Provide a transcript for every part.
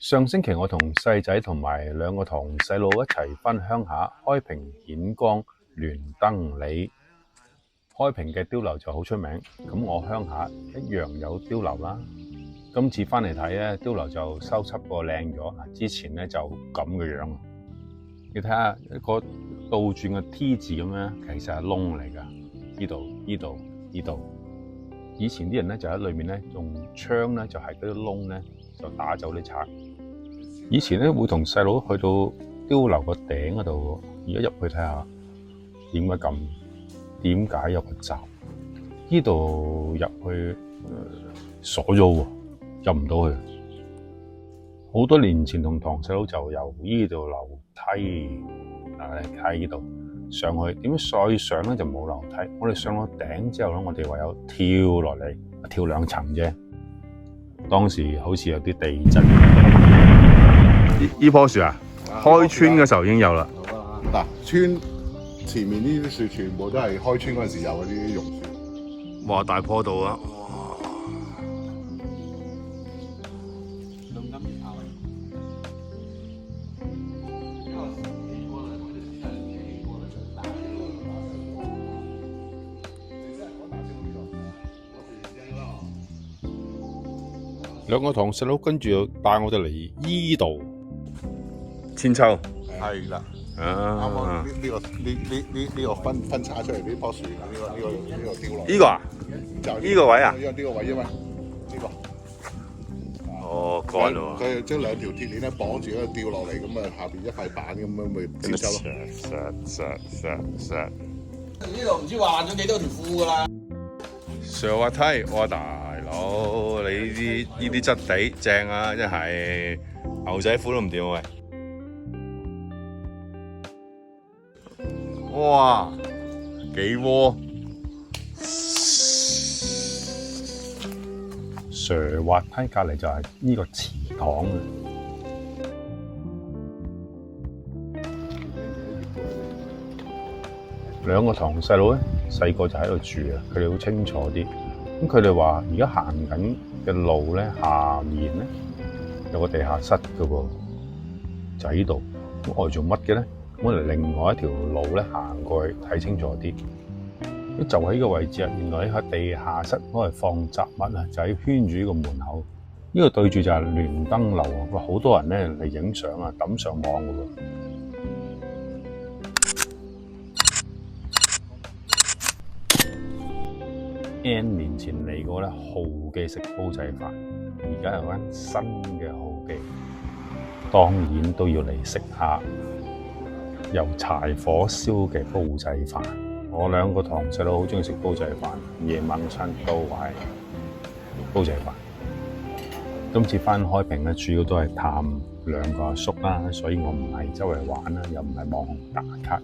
上星期我同細仔同埋兩個堂細佬一齊返鄉下開平顯江聯燈里。開平嘅碉樓就好出名，咁我鄉下一樣有碉樓啦。今次返嚟睇咧，碉樓就修葺過靚咗，之前咧就咁嘅樣。你睇下一個倒轉嘅 T 字咁樣，其實係窿嚟㗎。呢度。以前啲人咧就喺裏面咧用槍咧就係嗰啲窿咧就打走啲賊。以前咧會同細佬去到碉樓個頂嗰度，而家入去睇下點解有個閘？呢度入去鎖咗喎，入唔到去。好多年前同堂細佬就由呢度樓梯喺呢度上去，點解再上咧就冇樓梯？我哋上咗頂之後咧，我哋唯有跳落嚟，跳2層啫。當時好似有啲地震。呢棵樹啊，開村嘅時候已經有啦。嗱，村前面呢啲樹全部都係開村嗰陣時有嗰啲榕樹。哇，大棵度啊！兩個堂細佬跟住帶我哋嚟依度千秋，係啦，啱啊！呢個分叉出嚟呢棵樹，呢個碉樓。呢個啊？就呢個位啊？呢個位因為呢個。哦，乾咯喎！佢將2條鐵鏈咧綁住，吊落嚟，咁啊下邊一塊板咁樣咪接收咯。呢度唔知話咗幾多條褲㗎啦。上滑梯，哇大佬，你呢啲質地正啊，真係牛仔褲都唔掂喂！哇，幾窩！上滑梯隔離就係呢個祠堂啊！兩個堂細佬咧，細個就喺度住啊，佢哋好清楚啲。咁佢哋話而家行緊嘅路咧，下面咧有個地下室嘅喎，就喺呢度。咁我哋做乜嘅咧？我哋另外一條路咧行過去睇清楚啲。就喺呢個位置啊，原來呢個地下室攞嚟放雜物啊，就喺圈住呢個門口。呢個對住就係聯燈樓啊！哇，好多人咧嚟影相啊，抌上網嘅喎。N 年前嚟過咧，豪記食煲仔飯，而家有間新嘅豪記，當然都要嚟食下由柴火燒嘅煲仔飯。我兩個堂細佬好中意食煲仔飯，夜晚餐都係煲仔飯。今次返開平咧，主要都係探兩個阿叔啦，所以我唔係周圍玩啦，又唔係網紅打卡。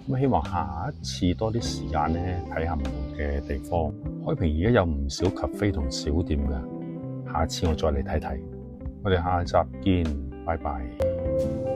咁希望下一次多啲時間咧，睇下唔同嘅地方。開平而家有唔少咖啡同小店㗎，下次我再嚟睇睇。我哋下集見，拜拜。